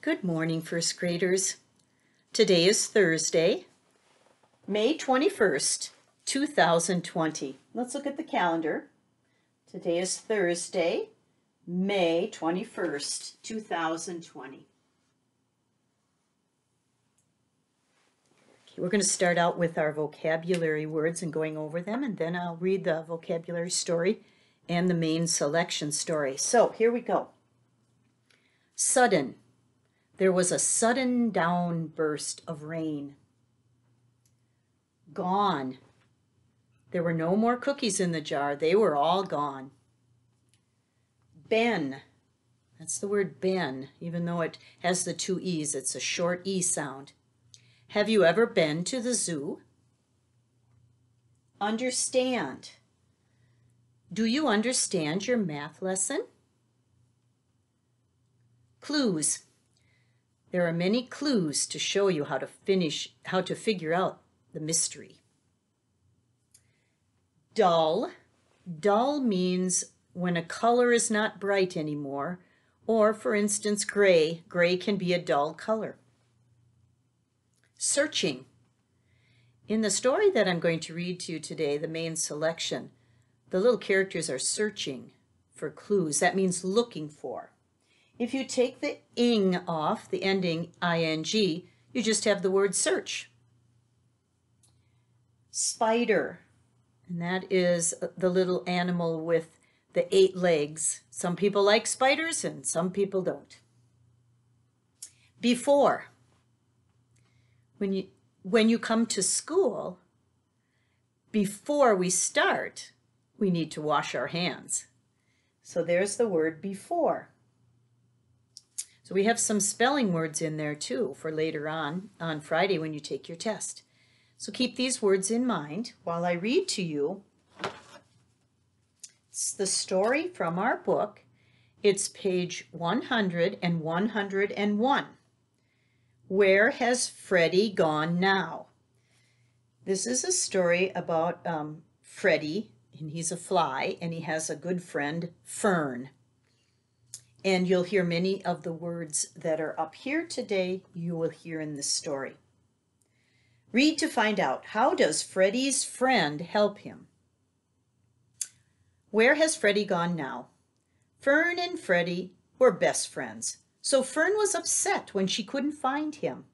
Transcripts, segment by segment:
Good morning, first graders. Today is Thursday, May 21st, 2020. Let's look at the calendar. Today is Thursday, May 21st, 2020. Okay, we're going to start out with our vocabulary words and going over them, and then I'll read the vocabulary story and the main selection story. So here we go. Sudden. There was a sudden downburst of rain. Gone. There were no more cookies in the jar. They were all gone. Ben. That's the word Ben, even though it has the two E's. It's a short E sound. Have you ever been to the zoo? Understand. Do you understand your math lesson? Clues. There are many clues to show you how to figure out the mystery. Dull. Dull means when a color is not bright anymore, or for instance, gray. Gray can be a dull color. Searching. In the story that I'm going to read to you today, the main selection, the little characters are searching for clues. That means looking for. If you take the ing off, the ending ing, you just have the word search. Spider, and that is the little animal with the 8 legs. Some people like spiders and some people don't. Before. When you come to school, before we start, we need to wash our hands. So there's the word before. So we have some spelling words in there too for later on Friday when you take your test. So keep these words in mind while I read to you. It's the story from our book. It's page 100 and 101. Where has Freddie gone now? This is a story about Freddie, and he's a fly, and he has a good friend, Fern. And you'll hear many of the words that are up here today, you will hear in this story. Read to find out, how does Freddie's friend help him? Where has Freddie gone now? Fern and Freddie were best friends, so Fern was upset when she couldn't find him.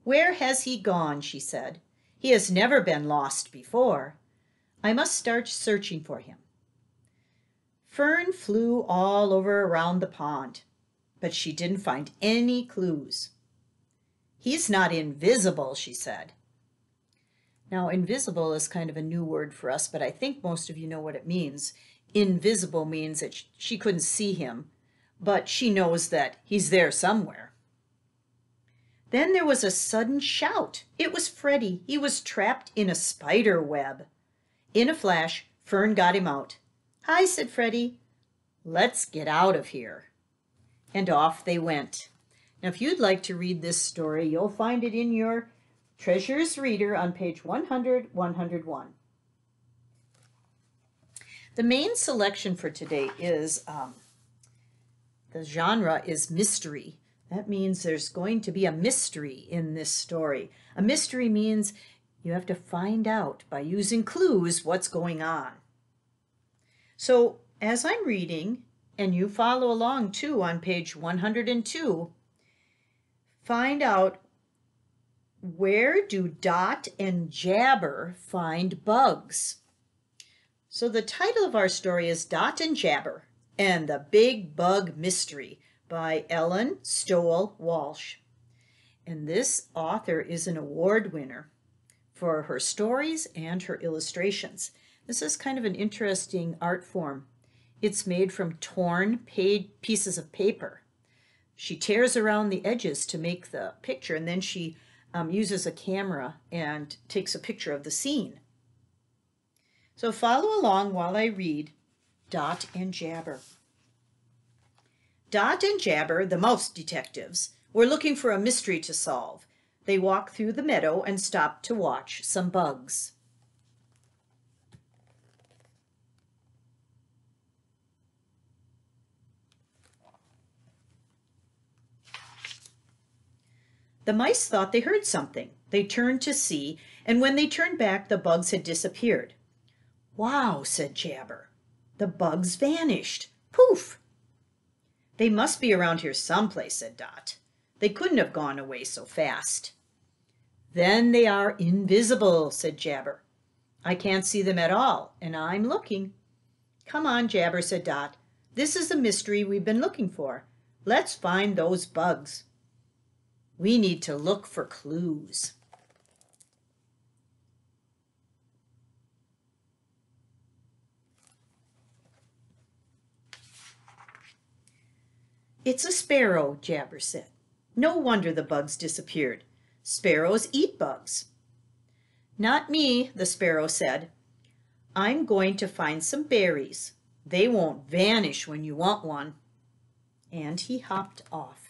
Where has he gone, she said. He has never been lost before. I must start searching for him. Fern flew all over around the pond, but she didn't find any clues. He's not invisible, she said. Now, invisible is kind of a new word for us, but I think most of you know what it means. Invisible means that she couldn't see him, but she knows that he's there somewhere. Then there was a sudden shout. It was Freddie. He was trapped in a spider web. In a flash, Fern got him out. Hi, said Freddie. Let's get out of here. And off they went. Now, if you'd like to read this story, you'll find it in your Treasures Reader on page 100, 101. The main selection for today is, the genre is mystery. That means there's going to be a mystery in this story. A mystery means you have to find out by using clues what's going on. So as I'm reading, and you follow along too on page 102, find out, where do Dot and Jabber find bugs? So the title of our story is Dot and Jabber and the Big Bug Mystery by Ellen Stowell Walsh. And this author is an award winner for her stories and her illustrations. This is kind of an interesting art form. It's made from torn pieces of paper. She tears around the edges to make the picture, and then she uses a camera and takes a picture of the scene. So follow along while I read Dot and Jabber. Dot and Jabber, the mouse detectives, were looking for a mystery to solve. They walked through the meadow and stopped to watch some bugs. The mice thought they heard something. They turned to see, and when they turned back, the bugs had disappeared. "Wow," said Jabber. "The bugs vanished. Poof!" "They must be around here someplace," said Dot. "They couldn't have gone away so fast." "Then they are invisible," said Jabber. "I can't see them at all, and I'm looking." "Come on, Jabber," said Dot. "This is the mystery we've been looking for. Let's find those bugs. We need to look for clues." "It's a sparrow," Jabber said. "No wonder the bugs disappeared. Sparrows eat bugs." "Not me," the sparrow said. "I'm going to find some berries. They won't vanish when you want one." And he hopped off.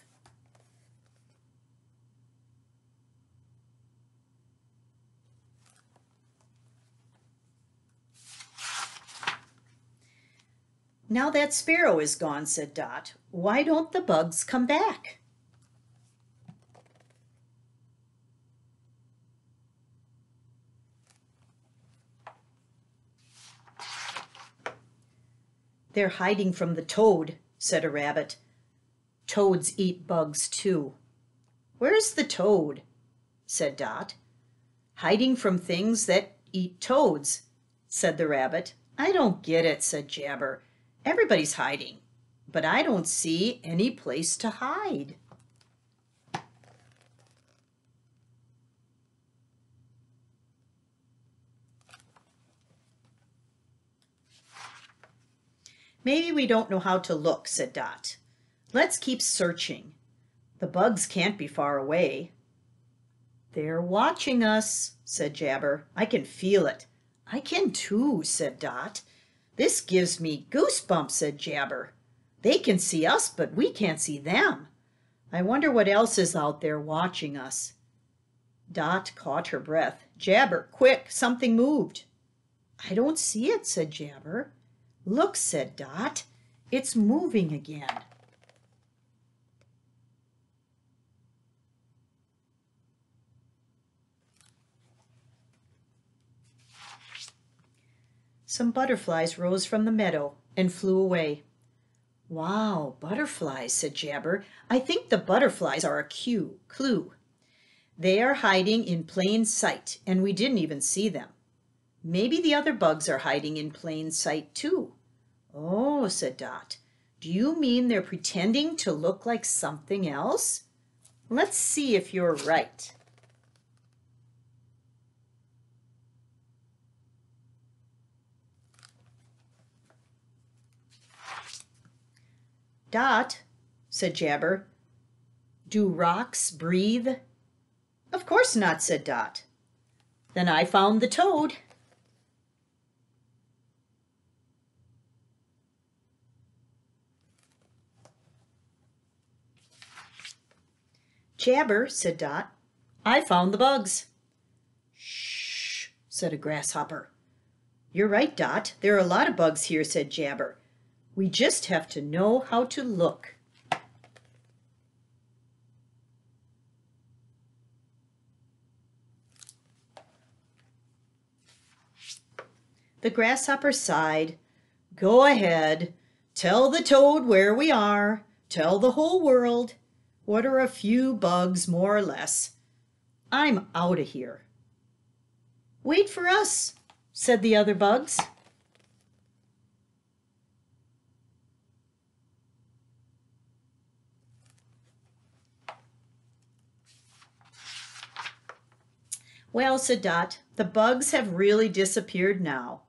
"Now that sparrow is gone," said Dot, "why don't the bugs come back?" "They're hiding from the toad," said a rabbit. "Toads eat bugs too." "Where's the toad?" said Dot. "Hiding from things that eat toads," said the rabbit. "I don't get it," said Jabber. "Everybody's hiding, but I don't see any place to hide." "Maybe we don't know how to look," said Dot. "Let's keep searching. The bugs can't be far away." "They're watching us," said Jabber. "I can feel it." "I can too," said Dot. "This gives me goosebumps," said Jabber. "They can see us, but we can't see them. I wonder what else is out there watching us." Dot caught her breath. "Jabber, quick, something moved." "I don't see it," said Jabber. "Look," said Dot. "It's moving again." Some butterflies rose from the meadow and flew away. "Wow, butterflies," said Jabber. "I think the butterflies are a clue. They are hiding in plain sight, and we didn't even see them. Maybe the other bugs are hiding in plain sight too." "Oh," said Dot. "Do you mean they're pretending to look like something else? Let's see if you're right." "Dot," said Jabber, "do rocks breathe?" "Of course not," said Dot. "Then I found the toad." "Jabber," said Dot, "I found the bugs." "Shh," said a grasshopper. "You're right, Dot. There are a lot of bugs here," said Jabber. "We just have to know how to look." The grasshopper sighed. "Go ahead. Tell the toad where we are. Tell the whole world. What are a few bugs more or less? I'm out of here." "Wait for us," said the other bugs. "Well," said Dot, "the bugs have really disappeared now,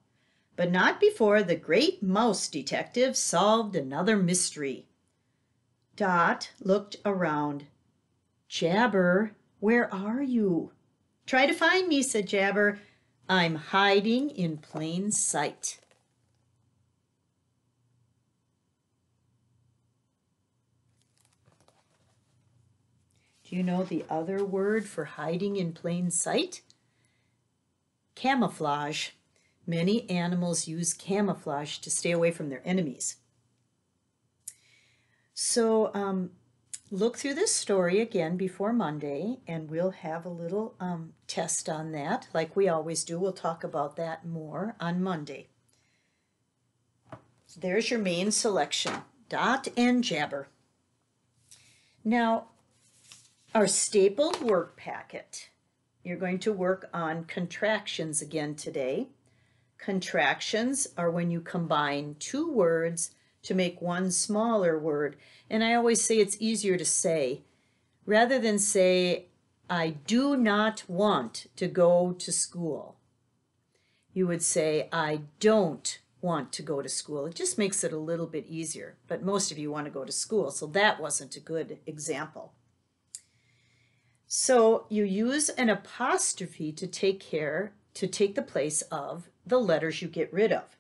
but not before the great mouse detective solved another mystery." Dot looked around. "Jabber, where are you?" "Try to find me," said Jabber. "I'm hiding in plain sight." Do you know the other word for hiding in plain sight? Camouflage. Many animals use camouflage to stay away from their enemies. So look through this story again before Monday, and we'll have a little test on that, like we always do. We'll talk about that more on Monday. So there's your main selection, Dot and Jabber. Now, our stapled work packet. You're going to work on contractions again today. Contractions are when you combine two words to make one smaller word. And I always say it's easier to say. Rather than say, I do not want to go to school, you would say, I don't want to go to school. It just makes it a little bit easier. But most of you want to go to school, so that wasn't a good example. So you use an apostrophe to take the place of the letters you get rid of.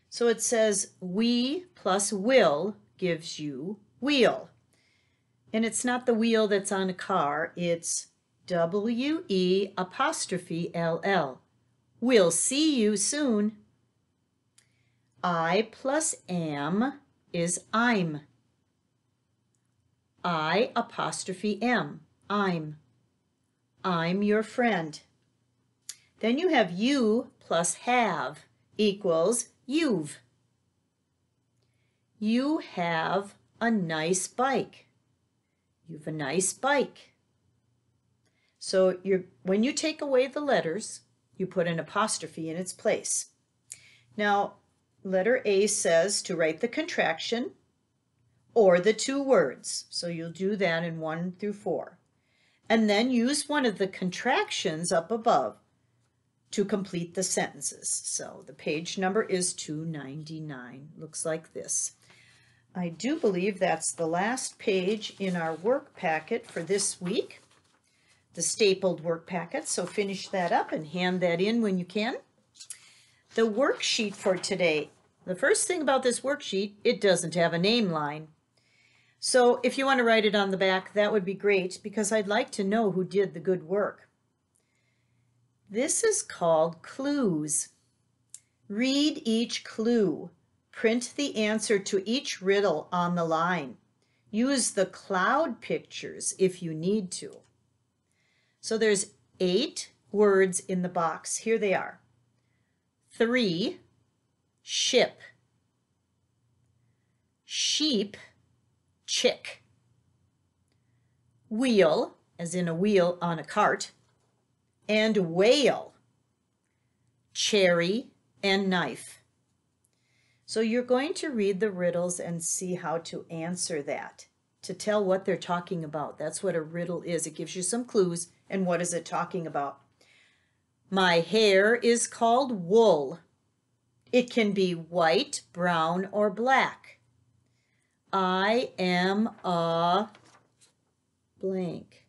So it says we plus will gives you wheel. And it's not the wheel that's on a car, it's W-E apostrophe L-L. We'll see you soon. I plus am is I'm. I apostrophe am, I'm. I'm your friend. Then you have you plus have equals you've. You have a nice bike. You've a nice bike. So when you take away the letters, you put an apostrophe in its place. Now, letter A says to write the contraction or the two words. So you'll do that in 1 through 4. And then use one of the contractions up above to complete the sentences. So the page number is 299. Looks like this. I do believe that's the last page in our work packet for this week, the stapled work packet. So finish that up and hand that in when you can. The worksheet for today. The first thing about this worksheet, it doesn't have a name line. So if you want to write it on the back, that would be great because I'd like to know who did the good work. This is called clues. Read each clue. Print the answer to each riddle on the line. Use the cloud pictures if you need to. So there's 8 words in the box. Here they are. 3, ship. Sheep, chick. Wheel, as in a wheel on a cart. And whale, cherry, and knife. So you're going to read the riddles and see how to answer that, to tell what they're talking about. That's what a riddle is. It gives you some clues, and what is it talking about? My hair is called wool. It can be white, brown, or black. I am a blank.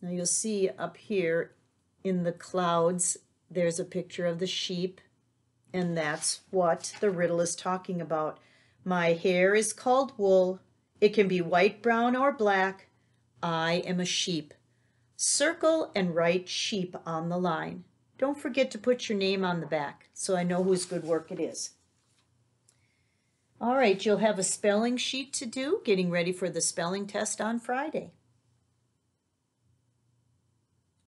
Now you'll see up here in the clouds, there's a picture of the sheep, and that's what the riddle is talking about. My hair is called wool. It can be white, brown, or black. I am a sheep. Circle and write sheep on the line. Don't forget to put your name on the back so I know whose good work it is. All right, you'll have a spelling sheet to do, getting ready for the spelling test on Friday.